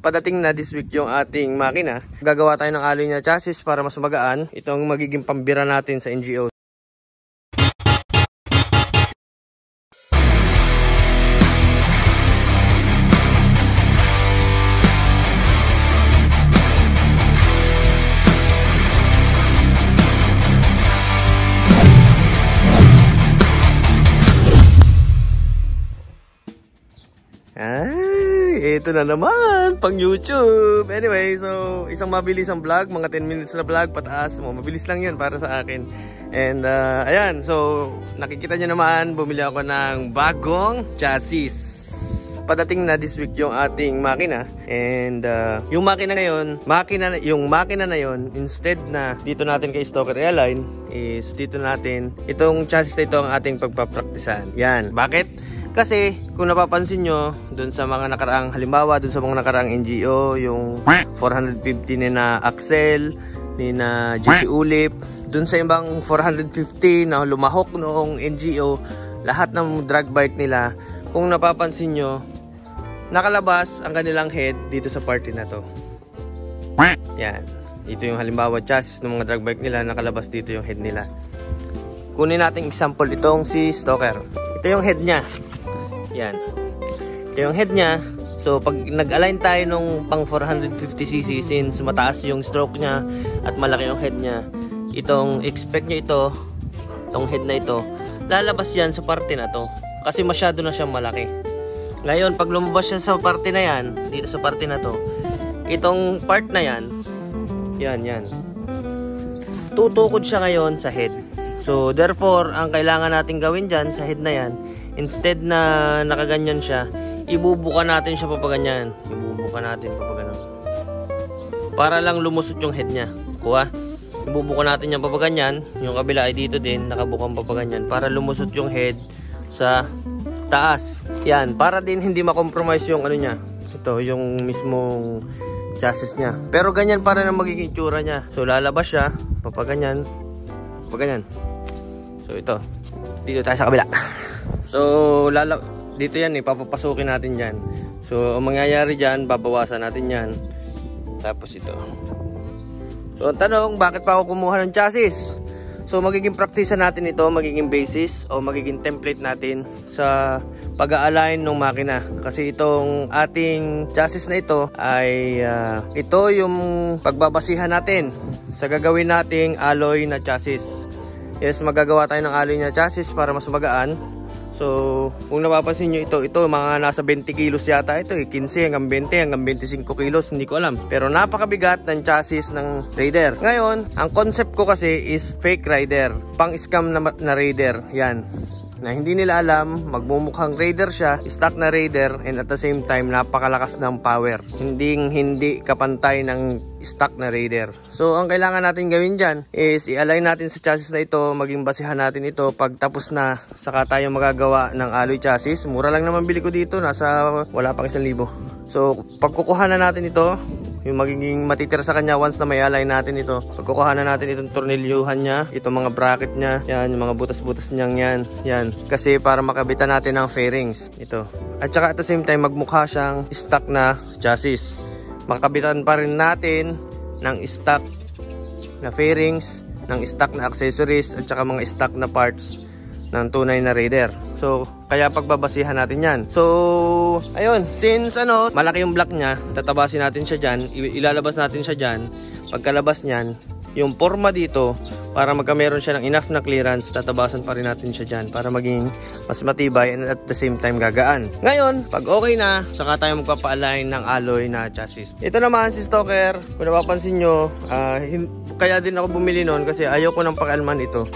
Padating na this week yung ating makina. Gagawa tayo ng alloy na chassis para mas magaan. Ito ang magiging pambira natin sa NGO. Ay, ito na naman, pang YouTube. Anyway, so isang mabilisang vlog, mga 10 minutes na vlog, pataas mo. Mabilis lang yan para sa akin. And ayan, so nakikita nyo naman, bumili ako ng bagong chassis. Padating na this week yung ating makina. And yung makina ngayon, yung makina na yon, instead na dito natin kay Stoker i-align, is dito natin, itong chassis na ito ang ating pagpapraktisan. Yan, bakit? Kasi kung napapansin nyo, dun sa mga nakaraang, halimbawa dun sa mga nakaraang NGO, yung 450 ni na Axel, ni na JC Ulip, dun sa ibang 450 na lumahok noong NGO, lahat ng drag bike nila, kung napapansin nyo, nakalabas ang kanilang head dito sa party na to. Yan. Ito yung halimbawa chassis ng mga drag bike nila, nakalabas dito yung head nila. Kunin natin example itong si Stoker. Ito yung head niya. Yan. Ito yung head niya. So pag nag-align tayo nung pang 450cc, since mataas yung stroke niya at malaki yung head niya, itong expect nyo itong head na ito, lalabas yan sa parte na to. Kasi masyado na siyang malaki. Ngayon, pag lumabas siya sa parte na yan, dito sa parte na to, itong part na yan, yan. Tutukod siya ngayon sa head. So therefore, ang kailangan natin gawin dyan sa head na yan, instead na nakaganyan siya, ibubuka natin siya papaganyan. Ibubuka natin papaganyan. Para lang lumusot yung head niya. Kuha. Ibubuka natin yung papaganyan. Yung kabila ay dito din, nakabukang papaganyan. Para lumusot yung head sa taas. Yan. Para din hindi makompromise yung ano niya. Ito, yung mismong chassis niya. Pero ganyan para na magiging itsura niya. So lalabas siya, papaganyan. Papaganyan. So ito. Dito tayo sa kabila. So, dito yan papapasukin natin dyan. So, ang mangyayari dyan, babawasan natin yan. Tapos ito. So, ang tanong, bakit pa ako kumuha ng chassis? So, magiging practice natin ito, magiging basis o magiging template natin sa pag-a-align ng makina. Kasi itong ating chassis na ito ay ito yung pagbabasihan natin sa gagawin nating alloy na chassis. Yes, magagawa tayo ng alloy na chassis para mas magaan. So, kung napapansin nyo ito mga nasa 20 kilos yata ito, 15 hanggang 20 hanggang 25 kilos, hindi ko alam. Pero napakabigat ng chassis ng Raider. Ngayon, ang concept ko kasi is fake Raider, pang-scam na Raider, yan. Na hindi nila alam, magmumukhang Raider siya, stock na Raider, and at the same time, napakalakas ng power. Hindi kapantay ng stock na Raider. So, ang kailangan natin gawin dyan is i-align natin sa chassis na ito, maging basihan natin ito. Pag tapos na, saka tayo magagawa ng alloy chassis. Mura lang naman bili ko dito, nasa wala pang 1,000. So, pagkukuha na natin ito, yung magiging matitira sa kanya once na may align natin ito. Pagkukuha na natin itong tornilyuhan niya, itong mga bracket niya, yan, yung mga butas-butas niyang yan. Kasi para makabitan natin ng fairings, ito. At saka at the same time, magmukha siyang stock na chassis. Makabitan pa rin natin ng stock na fairings, ng stock na accessories, at saka mga stock na parts ng tunay na Raider. So, kaya pagbabasihan natin yan. So, ayun, since malaki yung block niya, tatabasin natin siya dyan, ilalabas natin siya dyan. Pagkalabas niyan, yung forma dito, para magkameron siya ng enough na clearance, tatabasan pa rin natin siya dyan para maging mas matibay and at the same time gagaan. Ngayon, pag okay na, saka tayo magpapa-align ng alloy na chassis. Ito naman si Stoker, kung napapansin nyo, kaya din ako bumili nun kasi ayoko ng pakialman ito.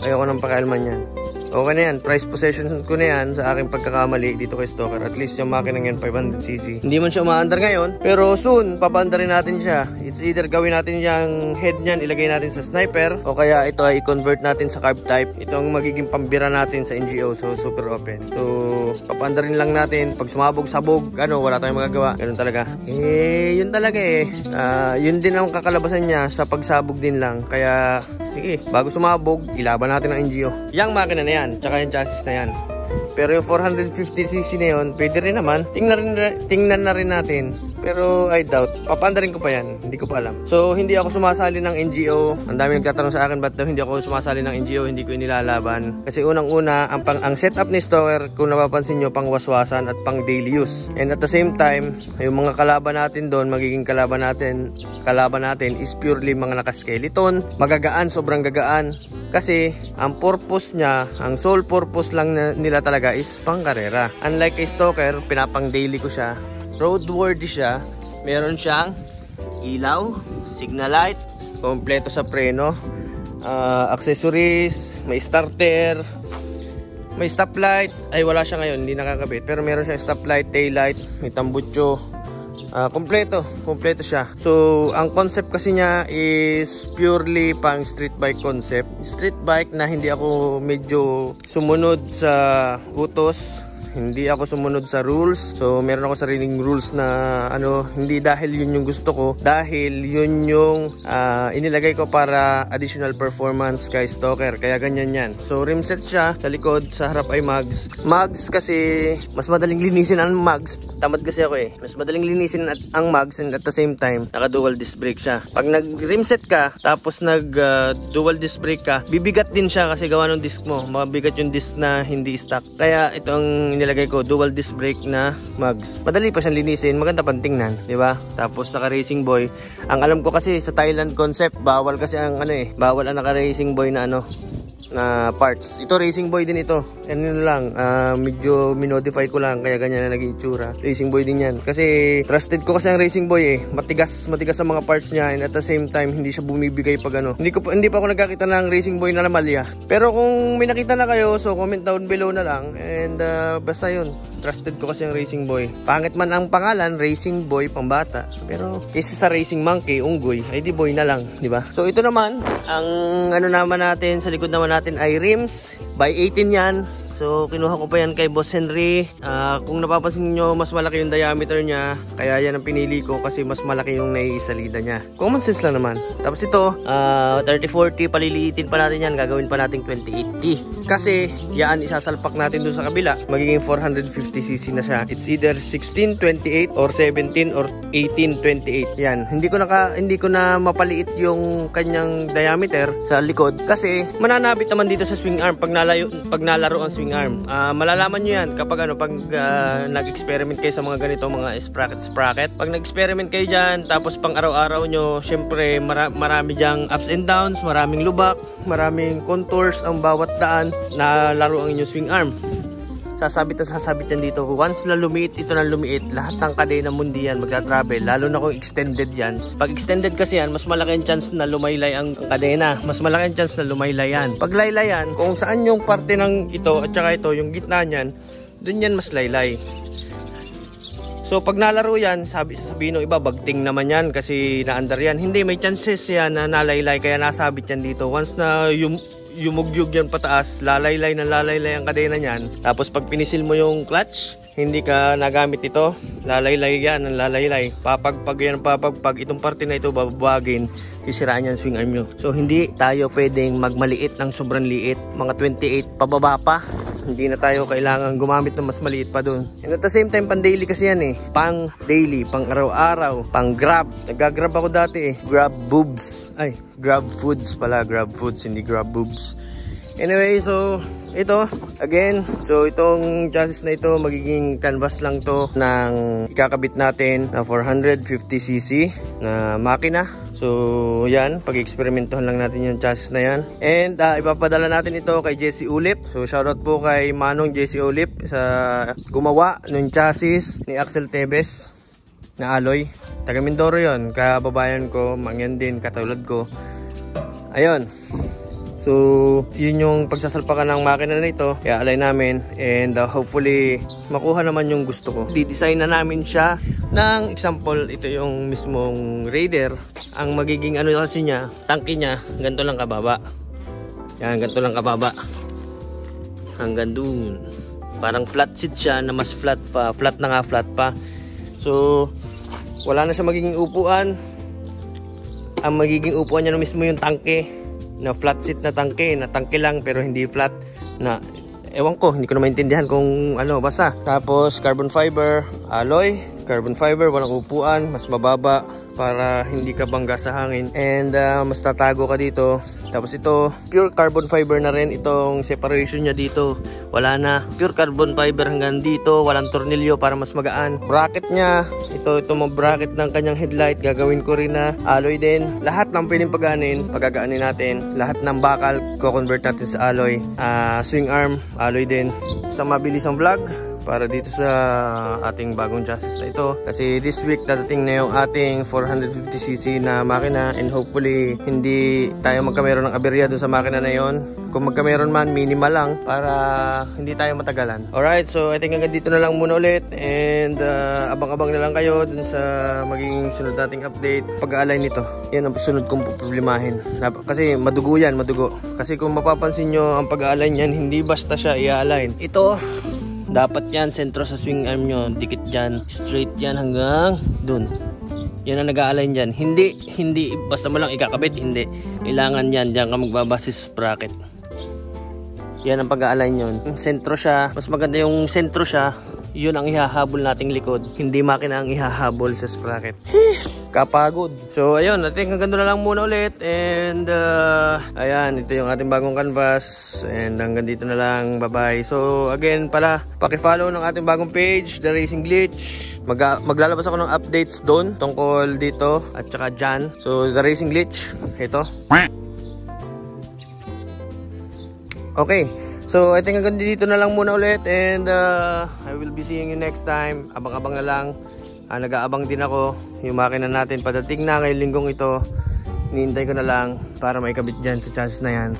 Ayoko ng pakialman yan. Okay na yan, price possession ko na yan sa aking pagkakamali dito kay Stoker. At least yung makina ngayon 500cc. Hindi man siya umaandar ngayon, pero soon papaandarin natin siya. It's either gawin natin yung head niyan, ilagay natin sa sniper, o kaya ito ay i-convert natin sa carb type. Ito ang magiging pambira natin sa NGO, so super open. So papaandarin lang natin, pag sumabog-sabog, wala tayong magagawa. Ganun talaga. Yun talaga yun din ang kakalabasan niya sa pagsabog din lang. Kaya sige, bago sumabog, ilaban natin ang NGO. Yang makina na yan, tsaka yung chassis na yan. Pero yung 450cc na yun, pwede rin naman. Tingnan na rin natin Pero I doubt. Papaandarin ko pa yan. Hindi ko pa alam. So, hindi ako sumasali ng NGO. Ang dami nagtatanong sa akin ba't daw hindi ako sumasali ng NGO, hindi ko inilalaban. Kasi unang-una, ang setup ni Stalker, kung napapansin nyo, pang waswasan at pang daily use. And at the same time, yung mga kalaban natin doon, magiging kalaban natin is purely mga nakaskeleton. Magagaan, sobrang gagaan. Kasi, ang purpose niya, ang sole purpose lang nila talaga is pang karera. Unlike kay Stalker, pinapang daily ko siya. Roadworthy siya. Meron siyang ilaw, signal light, kompleto sa preno, accessories, may starter, may stoplight. Ay, wala siya ngayon, hindi nakakabit. Pero meron siyang stoplight, tail light, may tambutso. Kompleto siya. So, ang concept kasi niya is purely pang street bike concept. Street bike na hindi ako medyo sumunod sa utos. Hindi ako sumunod sa rules. So, meron ako sariling rules na hindi dahil yun yung gusto ko. Dahil yun yung inilagay ko para additional performance kay Stalker. Kaya ganyan yan. So, rim set siya. Sa likod, sa harap ay mags. Mags kasi mas madaling linisin ang mags. Tamad kasi ako eh. Mas madaling linisin ang mags and at the same time, naka-dual disc brake siya. Pag nag-rim set ka, tapos nag-dual disc brake ka, bibigat din siya kasi gawa ng disc mo. Mabigat yung disc na hindi stock. Kaya itong nilagay ko, dual disc brake na mags. Madali pa siyang linisin, maganda pang tingnan, di ba? Tapos naka Racing Boy. Ang alam ko kasi sa Thailand concept, bawal kasi ang bawal ang naka Racing Boy na na parts. Ito Racing Boy din ito. Yan lang, medyo minodify ko lang kaya ganyan na naging itsura. Racing Boy din yan. Kasi trusted ko kasi ang Racing Boy eh. Matigas sa mga parts niya and at the same time hindi siya bumibigay pag Hindi pa ako nagkakita ng Racing Boy na lamalya. Pero kung may nakita na kayo, so comment down below na lang and basta yun. Trusted ko kasi ang Racing Boy. Pangit man ang pangalan, Racing Boy pambata. Pero kaysa sa Racing Monkey, unggoy, ay di boy na lang, di ba? So ito naman, ang naman natin, sa likod naman natin ay rims. By 18 yan. So, kinuha ko pa yan kay Boss Henry. Kung napapansin nyo, mas malaki yung diameter niya. Kaya yan ang pinili ko kasi mas malaki yung naiisalida niya. Common sense lang naman. Tapos ito, 30-40, paliliitin pa natin yan. Gagawin pa natin 20-80. Kasi, yan, isasalpak natin dun sa kabila. Magiging 450cc na siya. It's either 16-28 or 17 or 18-28. Yan. Hindi ko na mapaliit yung kanyang diameter sa likod. Kasi, mananabit naman dito sa swing arm pag nalaro ang swing arm. Malalaman nyo yan kapag nag-experiment kayo sa mga ganito, mga sprocket. Pag nag-experiment kayo dyan, tapos pang araw-araw nyo, syempre marami dyang ups and downs, maraming lubak, maraming contours ang bawat daan na laro ang inyong swing arm. Sasabit yan dito. Once na lumiit, ito na lumiit, lahat ng kadena mundi yan magta-travel, lalo na kung extended yan. Pag extended kasi yan, mas malaki ang chance na lumaylay ang kadena. Mas malaki ang chance na lumaylay yan. Pag laylay yan, kung saan yung parte ng ito at saka ito, yung gitna niyan, dun yan mas laylay. So pag nalaro yan, sabihin ng iba, bagting naman yan kasi naandar yan. Hindi, may chances yan na nalaylay kaya nasabit yan dito. Once na yumugyug yan pataas, lalaylay ang kadena niyan. Tapos pag pinisil mo yung clutch, hindi ka nagamit ito, lalaylay yan ang lalaylay. Papagpag itong parte na ito babagin, sisiraan yan swing arm nyo. So hindi tayo pwedeng magmaliit ng sobrang liit, mga 28 pababa pa. Hindi na tayo kailangan gumamit ng mas maliit pa dun. And at the same time, pang daily kasi yan eh. Pang daily, pang araw-araw, pang grab. Nag-grab ako dati eh. Grab boobs. Ay, grab foods pala. Grab foods, hindi grab boobs. Anyway, so ito, again, so itong chassis na ito, magiging canvas lang to ng ikakabit natin na 450cc na makina. So, yan. Pag-eksperimentohan lang natin yung chassis na yan. And, ipapadala natin ito kay Jesse Ulip. So, shoutout po kay Manong Jesse Ulip sa gumawa ng chassis ni Axel Tebes na alloy. Taga Mindoro yun. Kababayan ko, mangyan din, katulad ko. Ayun. So, yun yung pagsasalpakan ng makina na ito. Kaya alay namin. And hopefully, makuha naman yung gusto ko. Di-design na namin siya ng example. Ito yung mismong Raider. Ang magiging kasi niya, tangke niya, ganito lang kababa. Yan, ganito lang kababa. Hanggang dun. Parang flat seat siya na mas flat pa. Flat na nga, flat pa. So, wala na siya magiging upuan. Ang magiging upuan niya na mismo yung tangke. Na flat seat na tangke lang pero hindi flat na ewan ko, hindi ko na maintindihan kung basta. Tapos carbon fiber alloy, Carbon fiber, walang upuan, mas mababa para hindi ka bangga sa hangin. And mas tatago ka dito. Tapos ito, pure carbon fiber na rin. Itong separation niya dito, wala na. Pure carbon fiber hanggang dito, walang tornilyo para mas magaan. Bracket niya, ito mga bracket ng kanyang headlight, gagawin ko rin na alloy din. Lahat ng pwedeng pagaanin, pagagaanin natin. Lahat ng bakal, ko-convert natin sa alloy. Swing arm, alloy din. Isang mabilisang vlog para dito sa ating bagong chassis na ito, kasi this week dadating na yung ating 450cc na makina, and hopefully hindi tayo magkameron ng aberya dun sa makina na yon. Kung magkameron man, minimal lang para hindi tayo matagalan. Alright, so I think hanggang dito na lang muna ulit, and abang-abang na lang kayo dun sa magiging sunod nating update. Pag-align nito, yan ang sunod kong problemahin, kasi madugo yan, madugo. Kasi kung mapapansin nyo, ang pag-align yan, hindi basta siya i-align. Ito dapat yan, sentro sa swing arm nyo, dikit dyan, straight yan hanggang dun. Yan ang nag-a-align dyan. Hindi, basta mo lang ikakabit, hindi. Kailangan yan, dyan ka magbabase sa sprocket. Yan ang pag-a-align yun. Sentro siya, mas maganda yung sentro siya, yun ang ihahabol nating likod. Hindi makina ang ihahabol sa sprocket. Kapagod. So ayun, natin hanggang doon na lang muna ulit, and ayan, ito yung ating bagong canvas, and hanggang dito na lang, bye bye. So again pala, paki-follow ng ating bagong page, The Racing Glitch. Maglalabas ako ng updates doon tungkol dito at saka dyan. So The Racing Glitch, ito. Okay, so I think hanggang dito na lang muna ulit, and I will be seeing you next time. Abang-abang na lang. Nag-aabang din ako. Yung makina natin padating na ngayong linggong ito. Hinihintay ko na lang para maikabit dyan sa chassis na yan.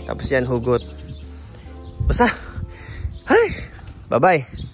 Tapos yan, hugot. Basta, hi! Bye-bye!